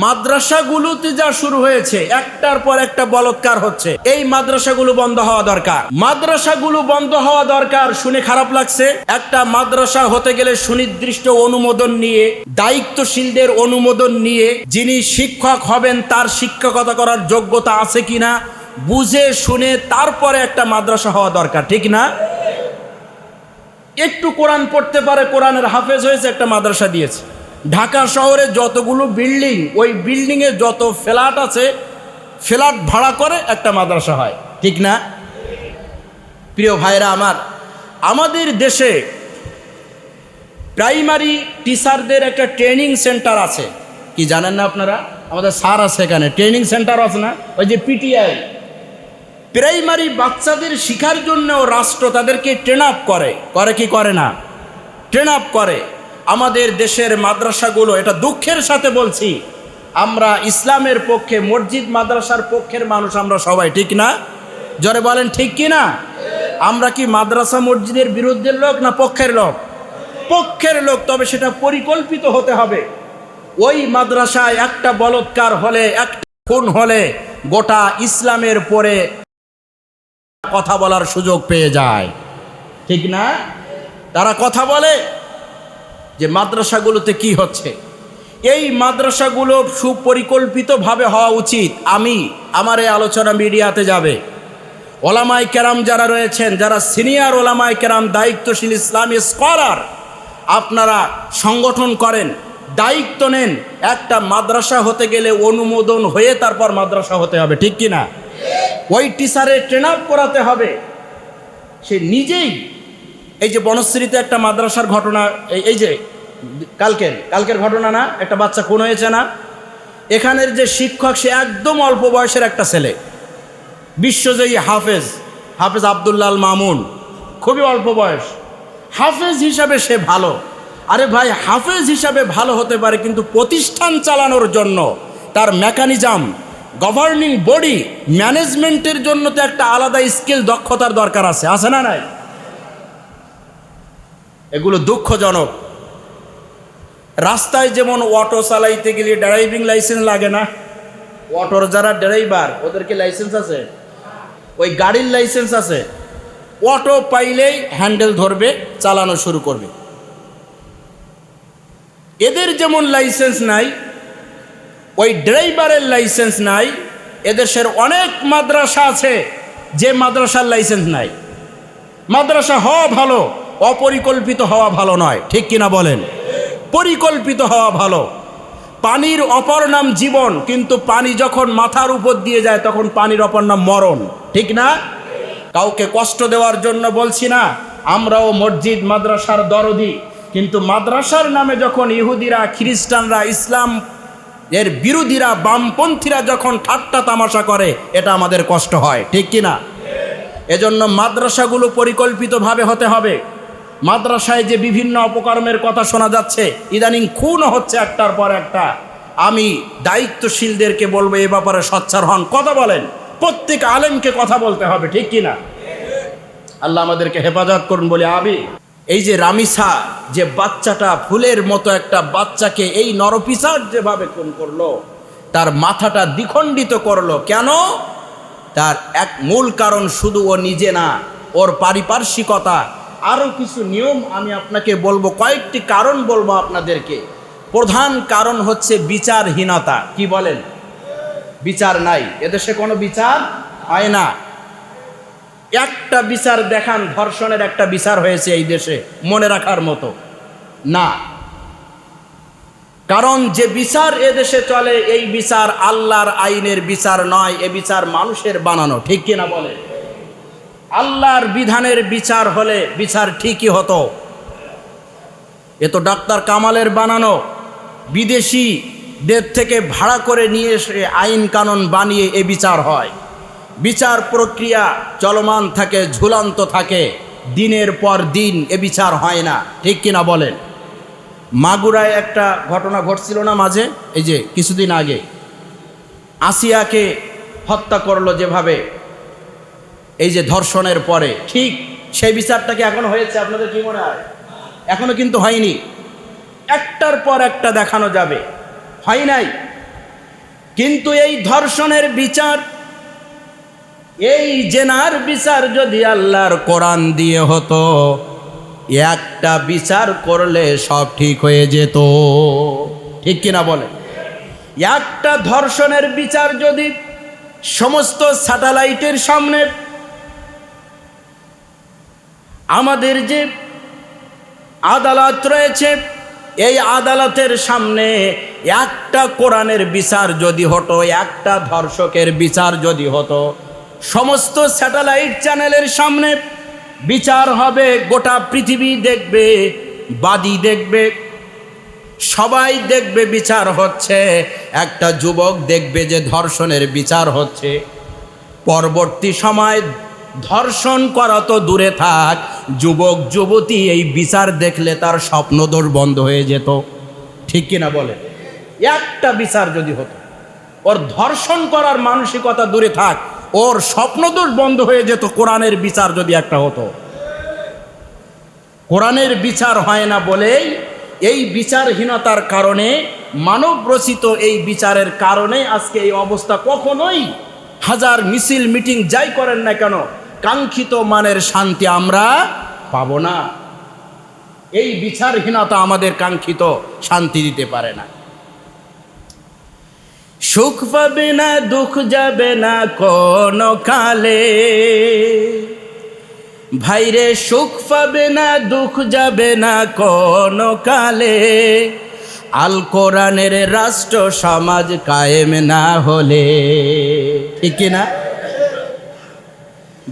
মাদ্রাসাগুলোতে যা শুরু হয়েছে, একটার পর একটা বলৎকার হচ্ছে। এই মাদ্রাসাগুলো বন্ধ হওয়া দরকার, মাদ্রাসাগুলো বন্ধ হওয়া দরকার। শুনে খারাপ লাগছে, একটা মাদ্রাসা হতে গেলে সুনির্দিষ্ট অনুমোদন নিয়ে, দায়িত্বশীলদের অনুমোদন নিয়ে, যিনি শিক্ষক হবেন তার শিক্ষকতা করার যোগ্যতা আছে কিনা বুঝে শুনে তারপরে একটা মাদ্রাসা হওয়া দরকার, ঠিক না? একটু কোরআন পড়তে পারে, কোরআনের হাফেজ হয়েছে, একটা মাদ্রাসা দিয়েছে। ঢাকা শহরে যতগুলো বিল্ডিং, ওই বিল্ডিংয়ে যত ফ্ল্যাট আছে, ফ্ল্যাট ভাড়া করে একটা মাদ্রাসা হয়, ঠিক না? প্রিয় ভাইরা আমার, আমাদের দেশে প্রাইমারি টিচারদের একটা ট্রেনিং সেন্টার আছে, কি জানেন না আপনারা? আমাদের স্যার আছে এখানে, ট্রেনিং সেন্টার আছে না, ওই যে পিটিআই। প্রাইমারি বাচ্চাদের শিক্ষার জন্যও রাষ্ট্র তাদেরকে ট্রেন আপ করে কি করে না? ট্রেন আপ করে। আমাদের দেশের মাদ্রাসাগুলো, এটা দুঃখের সাথে বলছি, আমরা ইসলামের পক্ষে, মসজিদ মাদ্রাসার পক্ষের মানুষ আমরা সবাই, ঠিক না? জোরে বলেন ঠিক কি না? আমরা কি মাদ্রাসা মসজিদের বিরুদ্ধের লোক না পক্ষের লোক? পক্ষের লোক। তবে সেটা পরিকল্পিত হতে হবে। ওই মাদ্রাসায় একটা বলৎকার হলে, একটা খুন হলে গোটা ইসলামের পরে কথা বলার সুযোগ পেয়ে যায়, ঠিক না? তারা কথা বলে যে মাদ্রাসাগুলোতে কি হচ্ছে। এই মাদ্রাসাগুলো সুপরিকল্পিতভাবে হওয়া উচিত। আমার এই আলোচনা মিডিয়াতে যাবে। ওলামায়ে কেরাম যারা রয়েছেন, যারা সিনিয়র ওলামায়ে কেরাম, দায়িত্বশীল ইসলামী স্কলার, আপনারা সংগঠন করেন, দায়িত্ব নেন। একটা মাদ্রাসা হতে গেলে অনুমোদন হয়ে তারপর মাদ্রাসা হতে হবে, ঠিক কি না? ওই টিচারের ট্রেন আপ করাতে হবে। সে নিজেই, এই যে বনশ্রীতে একটা মাদ্রাসার ঘটনা, এই যে কালকের ঘটনা না, একটা বাচ্চা খুন হয়েছে না? এখানের যে শিক্ষক, সে একদম অল্প বয়সের একটা ছেলে, বিশ্বজয়ী হাফেজ আব্দুল্লাহ আল মামুন, খুবই অল্প বয়স। হাফেজ হিসাবে সে ভালো। আরে ভাই, হাফেজ হিসাবে ভালো হতে পারে, কিন্তু প্রতিষ্ঠান চালানোর জন্য তার মেকানিজম, গভর্নিং বডি, ম্যানেজমেন্টের জন্য তো একটা আলাদা স্কিল, দক্ষতার দরকার আছে না নাই? এগুলো দুঃখজনক। রাস্তায় যেমন অটো চালাইতে গেলে ড্রাইভিং লাইসেন্স লাগে না? অটোর যারা ড্রাইভার, ওদেরকে লাইসেন্স আছে, ওই গাড়ির লাইসেন্স আছে। অটো পাইলেই হ্যান্ডেল ধরবে, চালানো শুরু করবে। এদের যেমন লাইসেন্স নাই, ওই ড্রাইভারের লাইসেন্স নাই। এদেশের অনেক মাদ্রাসা আছে যে মাদ্রাসার লাইসেন্স নাই। মাদ্রাসা হওয়া ভালো, অপরিকল্পিত হওয়া ভালো নয়, ঠিক কিনা বলেন? পরিকল্পিত হওয়া ভালো। পানির অপর নাম জীবন, কিন্তু পানি যখন মাথার উপর দিয়ে যায় তখন পানির অপর নাম মরণ, ঠিক না? কাউকে কষ্ট দেওয়ার জন্য বলছি না, আমরাও মসজিদ মাদ্রাসার দরদি, কিন্তু মাদ্রাসার নামে যখন ইহুদিরা, খ্রিস্টানরা, ইসলাম এর বিরোধীরা, বামপন্থীরা যখন ঠাট্টা তামাশা করে, এটা আমাদের কষ্ট হয়, ঠিক কিনা? এজন্য মাদ্রাসাগুলো পরিকল্পিতভাবে হতে হবে। মাদ্রাসায় যে বিভিন্ন অপকর্মের কথা শোনা যাচ্ছে, ইদানিং খুন হচ্ছে একটার পর একটা। আমি দায়িত্বশীলদেরকে বলবো এ ব্যাপারে সোচ্চার হন, কথা বলেন। প্রত্যেক আলেমকে কথা বলতে হবে, ঠিক কিনা? আল্লাহ আমাদেরকে হেফাজত করুন বলে আমিন। এই যে রামিসা, যে বাচ্চাটা, ফুলের মতো একটা বাচ্চাকে এই নরপিশাচ যেভাবে খুন করলো, তার মাথাটা দ্বিখণ্ডিত করলো, কেন? তার এক মূল কারণ শুধু ও নিজে না, ওর পারিপার্শ্বিকতা, আরও কিছু নিয়ম আমি আপনাকে বলবো, কয়েকটি কারণ বলবো আপনাদেরকে। প্রধান কারণ হচ্ছে বিচারহীনতা। কি বলেন? বিচার নাই এদেশে, কোনো বিচার হয় না। একটা বিচার দেখান, ধর্ষণের একটা বিচার হয়েছে এই দেশে, মনে রাখার মতো না। কারণ যে বিচার এদেশে চলে, এই বিচার আল্লাহর আইনের বিচার নয়, এ বিচার মানুষের বানানো, ঠিক কিনা বলে? আল্লাহর বিধানের বিচার হলে বিচার ঠিকই হতো। এ তো ডাক্তার কামালের বানানো, বিদেশিদের থেকে ভাড়া করে নিয়ে এসে আইন কানুন বানিয়ে এ বিচার হয়। বিচার প্রক্রিয়া চলমান থাকে, ঝুলন্ত থাকে, দিনের পর দিন এ বিচার হয় না, ঠিক কিনা বলেন? মাগুরায় একটা ঘটনা ঘটছিল না মাঝে, এই যে কিছুদিন আগে, আসিয়াকে হত্যা করলো যেভাবে, এই যে ধর্ষণের পরে, ঠিক সেই বিচারটা কি এখনো হয়েছে? আপনাদের কি মনে হয়? এখনো কিন্তু হয়নি। একটার পর একটা দেখানো যাবে, হয় নাই। কিন্তু এই ধর্ষণের বিচার, এই জেনার বিচার যদি আল্লাহর কোরআন দিয়ে হতো, একটা বিচার করলে সব ঠিক হয়ে যেত। ঠিক কিনা বলে? একটা ধর্ষণের বিচার যদি সমস্ত স্যাটেলাইটের সামনে, আমাদের যে আদালত রয়েছে এই আদালতের সামনে একটা কোরআনের বিচার যদি হতো, একটা ধর্ষকের বিচার যদি হতো, সমস্ত স্যাটেলাইট চ্যানেলের সামনে বিচার হবে, গোটা পৃথিবী দেখবে, বাদী দেখবে, সবাই দেখবে বিচার হচ্ছে। একটা যুবক দেখবে যে ধর্ষণের বিচার হচ্ছে। পরবর্তী সময় ধর্ষণ করা তো দূরে থাক, যুবক যুবতী এই বিচার দেখলে তার স্বপ্নদোষ বন্ধ হয়ে যেত। ঠিক কিনা বলে? একটা বিচার যদি হতো, ওর ধর্ষণ করার মানসিকতা দূরে থাক, ওর স্বপ্নদোষ বন্ধ হয়ে যেত। কোরআনের বিচার যদি একটা হতো। কোরআনের বিচার হয় না বলেই এই বিচারহীনতার কারণে, মানব রচিত এই বিচারের কারণে আজকে এই অবস্থা। কখনোই হাজার মিছিল মিটিং যাই করেন না কেন, কাঙ্ক্ষিত মানের শান্তি আমরা পাবো না। এই বিচারহীনতা আমাদের কাঙ্ক্ষিত শান্তি দিতে পারে না। সুখ পাবে না, দুঃখ যাবে না কোনো কালে, ভাইরে সুখ পাবে না, দুঃখ যাবে না কোনো কালে, আল কোরআনের রাষ্ট্র সমাজ কায়েম না হলে। ঠিক না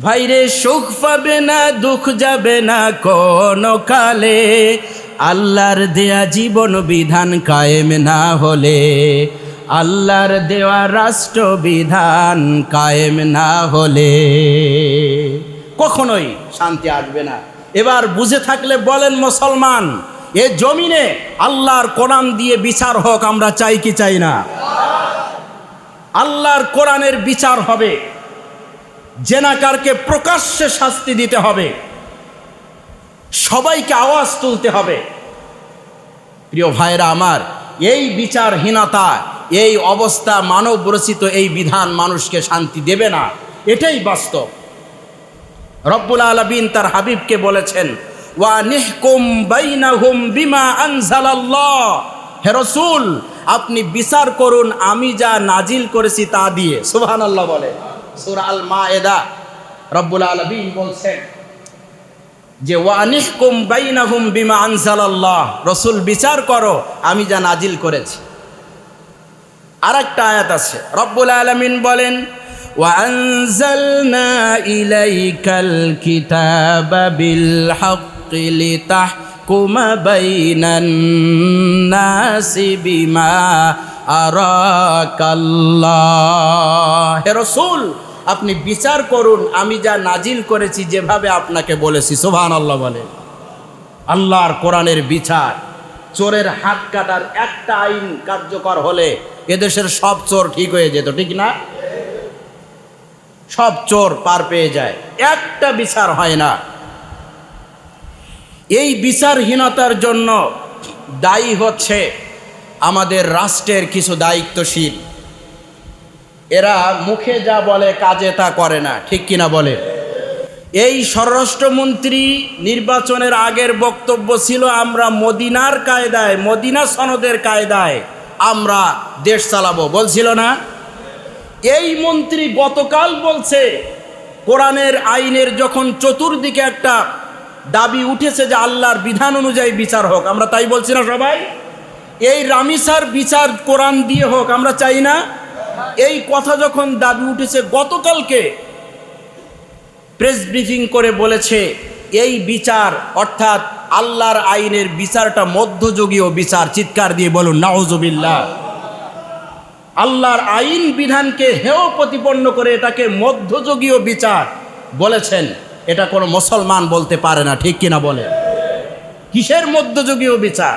ভাইরে? সুখ পাবে না, দুঃখ যাবে না কোনো কালে, আল্লাহর দেয়া জীবন বিধান কায়েম না হলে, আল্লাহর দেওয়া রাষ্ট্র বিধান কায়েম না হলে কখনোই শান্তি আসবে না। এবার বুঝে থাকলে বলেন মুসলমান, এ জমিনে আল্লাহর কোরআন দিয়ে বিচার হোক, আমরা চাই কি চাই না? আল্লাহর কোরআনের বিচার হবে, জেনাকারকে প্রকাশ্যে শাস্তি দিতে হবে, সবাইকে আওয়াজ তুলতে হবে। প্রিয় ভাইরা আমার, এই বিচারহীনতা, এই অবস্থা, মানব রচিত এই বিধান মানুষকে শান্তি দেবে না, এটাই বাস্তব। রব্বুল আলামিন তার হাবিবকে বলেছেন, ওয়া নিহকুম বাইনাহুম বিমা আনজালাল্লাহ, হে রাসূল আপনি বিচার করুন আমি যা নাজিল করেছি তা দিয়ে। সুবহানাল্লাহ বলে। সূরা আল মায়েদা রব্বুল আলামিন বলছেন যে ওয়া নিহকুম বাইনাহুম বিমা আনজালাল্লাহ, রাসূল বিচার করো আমি যা নাজিল করেছি। আরেকটা আয়াত আছে, রব্বুল আলামিন বলেন ওয়া আনজালনা ইলাইকাল কিতাবা বিল হাক্কি লিতাহকুমা বাইনান নাসি বিমা আরাকাল্লাহ, হে রাসূল আপনি বিচার করুন আমি যা নাজিল করেছি যেভাবে আপনাকে বলেছি। সুবহানাল্লাহ বলে। আল্লাহর কোরআনের বিচার, চোরের হাত কাটার একটা আইন কার্যকর হলে এদেশের সব চোর ঠিক হয়ে যেত। ঠিক না? সব চোর পার পেয়ে যায়, একটা বিচার হয় না। এই বিচারহীনতার জন্য দায়ী হচ্ছে আমাদের রাষ্ট্রের কিছু দায়িত্বশীল। এরা মুখে যা বলে কাজে তা করে না। ঠিক কিনা বলে? এই স্বরাষ্ট্রমন্ত্রী নির্বাচনের আগের বক্তব্য ছিল আমরা মদিনার কায়দায়, মদিনা সনদের কায়দায় আমরা দেশ চালাবো, বলছিল না? এই মন্ত্রী গতকাল বলছে কোরআনের আইনের যখন চতুর্দিকে একটা দাবি উঠেছে যে আল্লাহর বিধান অনুযায়ী বিচার হোক, আমরা তাই বলছি না সবাই? এই রামিসার বিচার কোরআন দিয়ে হোক, আমরা চাই না? এই কথা যখন দাবি উঠেছে, গতকালকে প্রেস ব্রিফিং করে বলেছে এই বিচার অর্থাৎ আল্লাহর আইনের বিচারটা মধ্যযুগীয় বিচার। চিৎকার দিয়ে বলুন নাউজুবিল্লাহ। আল্লাহর আইন বিধানকে হেয় প্রতিপন্ন করে এটাকে মধ্যযুগীয় বিচার বলেছেন। এটা কোনো মুসলমান বলতে পারে না। ঠিক কিনা বলে? কিসের মধ্যযুগীয় বিচার?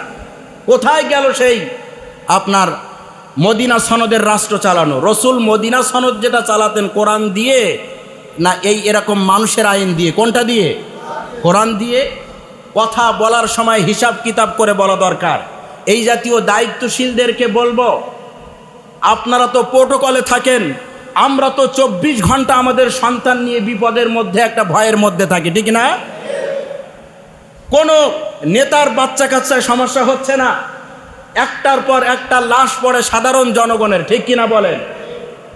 কোথায় গেল সেই আপনার মদিনা সনদের রাষ্ট্র চালানো? রসুল মদিনা সনদ যেটা চালাতেন কোরআন দিয়ে না এই এরকম মানুষের আইন দিয়ে? কোনটা দিয়ে? কোরআন দিয়ে। কথা বলার সময় হিসাব কিতাব করে বলা দরকার। এই জাতীয় দায়িত্বশীলদেরকে বলবো, আপনারা তো প্রোটোকলে থাকেন, আমরা তো 24 ঘন্টা আমাদের সন্তান নিয়ে বিপদের মধ্যে, একটা ভয়ের মধ্যে থাকি, ঠিক না? কোনো নেতার বাচ্চা কাচ্চায় সমস্যা হচ্ছে না, একটার পর একটা লাশ পড়ে সাধারণ জনগণের, ঠিক কিনা বলেন?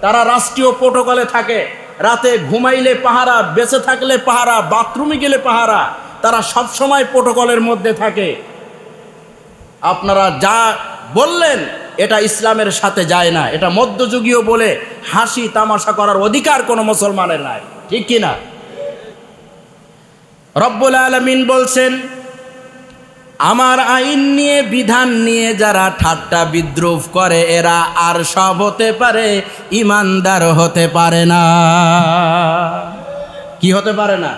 তারা রাষ্ট্রীয় প্রোটোকলে থাকে, রাতে ঘুমাইলে পাহারা, বেঁচে থাকলে পাহারা, বাথরুমে গেলে পাহারা, তারা সব সময় প্রোটোকলের মধ্যে থাকে। আপনারা যা বললেন এটা ইসলামের সাথে যায় না, এটা মধ্যযুগীয় বলে হাসি তামাশা করার অধিকার কোনো মুসলমানের নাই, ঠিক কিনা? রব্বুল আলামিন বলছেন, আমার আইন নিয়ে, বিধান নিয়ে যারা ঠাট্টা বিদ্রুপ করে এরা আর সব হতে পারে, ইমানদার হতে পারে না। কি হতে পারে না?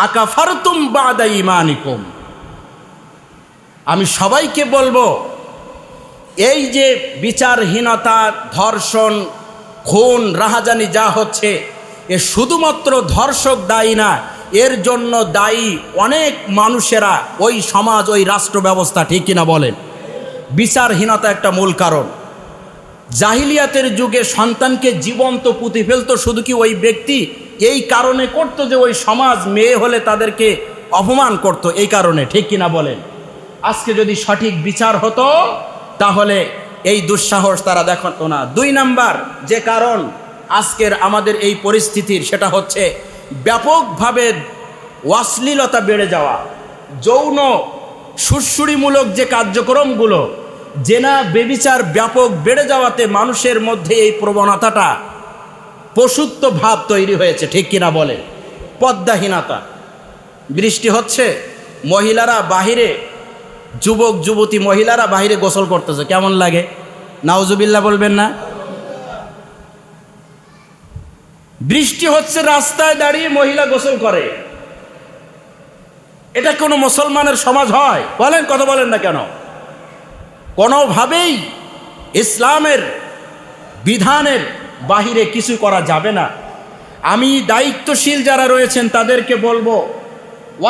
আকাফারতুম বাদা ঈমানিকুম। আমি সবাইকে বলবো, এই যে বিচারহীনতা, ধর্ষণ, খুন, রাহাজানি যা হচ্ছে, এ শুধুমাত্র ধর্ষক দায়ী না, এর জন্য দায়ী অনেক মানুষেরা, ওই সমাজ, ওই রাষ্ট্র ব্যবস্থা, ঠিক কিনা বলেন? বিচারহীনতা একটা মূল কারণ। জাহিলিয়াতের যুগে সন্তানকে জীবন্ত পুঁতে ফেলতো শুধু কি ওই ব্যক্তি এই কারণে করতো যে ওই সমাজ মেয়ে হলে তাদেরকে অপমান করত, এই কারণে, ঠিক কিনা বলেন? আজকে যদি সঠিক বিচার হতো তাহলে এই দুঃসাহস তারা দেখাতো না। 2 নাম্বার যে কারণ আজকের আমাদের এই পরিস্থিতির, সেটা হচ্ছে ব্যাপকভাবে অশ্লীলতা বেড়ে যাওয়া, যৌন সুশ্রুড়িমূলক যে কার্যক্রমগুলো, জেনা বেবিচার ব্যাপক বেড়ে যাওয়াতে মানুষের মধ্যে এই প্রবণতাটা, পশুত্ব ভাব তৈরি হয়েছে, ঠিক কিনা বলে? পদ্মাহীনতা, বৃষ্টি হচ্ছে, মহিলারা বাহিরে, যুবক যুবতী মহিলারা বাহিরে গোসল করতেছে, কেমন লাগে? নাউজুবিল্লাহ বলবেন না? বৃষ্টি হচ্ছে, রাস্তায় দাঁড়িয়ে মহিলা গোসল করে, এটা কোনো মুসলমানের সমাজ হয়? বলেন, কথা বলেন না কেন? কোনোভাবেই ইসলামের বিধানের বাহিরে কিছু করা যাবে না। আমি দায়িত্বশীল যারা রয়েছেন তাদেরকে বলবো,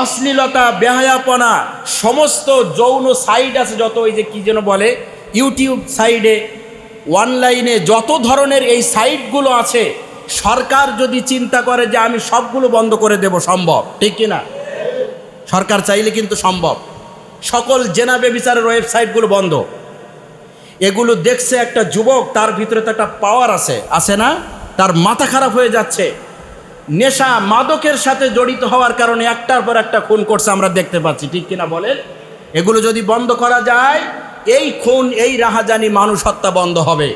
অশ্লীলতা, বেহায়াপনা, সমস্ত যৌন সাইট আছে যত, ওই যে কি যেন বলে, ইউটিউব সাইডে, অনলাইনে যত ধরনের এই সাইটগুলো আছে, সরকার যদি চিন্তা করে যে আমি সবগুলো বন্ধ করে দেব, সম্ভব, ঠিক কিনা? সরকার চাইলে কিন্তু সম্ভব। সকল জেনা বেবিচারের ওয়েবসাইটগুলো বন্ধ। এগুলো দেখছে একটা যুবক, তার ভিতরে তো একটা পাওয়ার আছে না? তার মাথা খারাপ হয়ে যাচ্ছে, নেশা মাদকের সাথে জড়িত হওয়ার কারণে একটার পর একটা খুন করছে, আমরা দেখতে পাচ্ছি, ঠিক কিনা বলেন? এগুলো যদি বন্ধ করা যায়, এই খুন, এই রাহাজানি, মানুষ হত্যা বন্ধ হবে।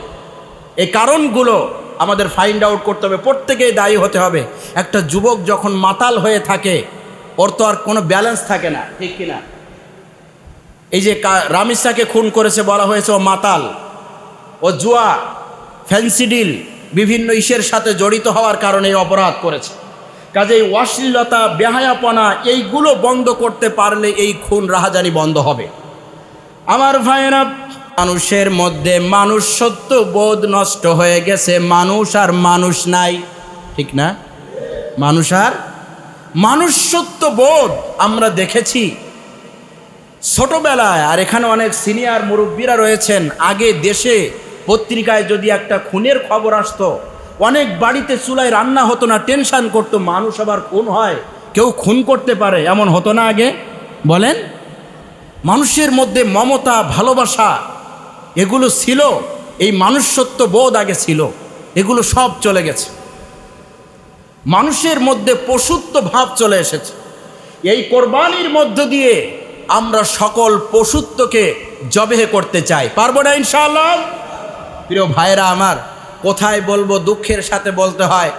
এই কারণগুলো আমাদের ফাইন্ড আউট করতে হবে, প্রত্যেকেই দায়ী হতে হবে। একটা যুবক যখন মাতাল হয়ে থাকে, ওর তো আর কোনো ব্যালেন্স থাকে না, ঠিক কিনা? এই যে রামিসাকে খুন করেছে, বলা হয়েছে ও মাতাল, ও জুয়া, ফ্যান্সিডিল, বিভিন্ন ইসের সাথে জড়িত হওয়ার কারণে এই অপরাধ করেছে। কাজেই অশ্লীলতা, বেহায়াপনা, এইগুলো বন্ধ করতে পারলে এই খুন রাহাজানি বন্ধ হবে। আমার ভাইয়েরা, মানুষের মধ্যে মানুষত্ব বোধ নষ্ট হয়ে গেছে, মানুষ আর মানুষ নাই, ঠিক না? মানুষ আর মানুষত্ব বোধ আমরা দেখেছি ছোটবেলায়। আর এখানে অনেক সিনিয়র মুরব্বীরা রয়েছেন, আগে দেশে পত্রিকায় যদি একটা খুনের খবর আসতো, অনেক বাড়িতে চুলায় রান্না হতো না, টেনশন করতো, মানুষ আবার খুন হয়, কেউ খুন করতে পারে, এমন হতো না আগে? বলেন, মানুষের মধ্যে মমতা, ভালোবাসা, এগুলো ছিল, এই মানুষত্ব বোধ আগে ছিল, এগুলো সব চলে গেছে। মানুষের মধ্যে পশুত্ব ভাব চলে এসেছে। এই কোরবানির মধ্য দিয়ে আমরা সকল পশুত্বকে জবেহ করতে চাই, পারবো না ইনশাআল্লাহ? প্রিয় ভাইরা আমার, কোথায় বলবো, দুঃখের সাথে বলতে হয়,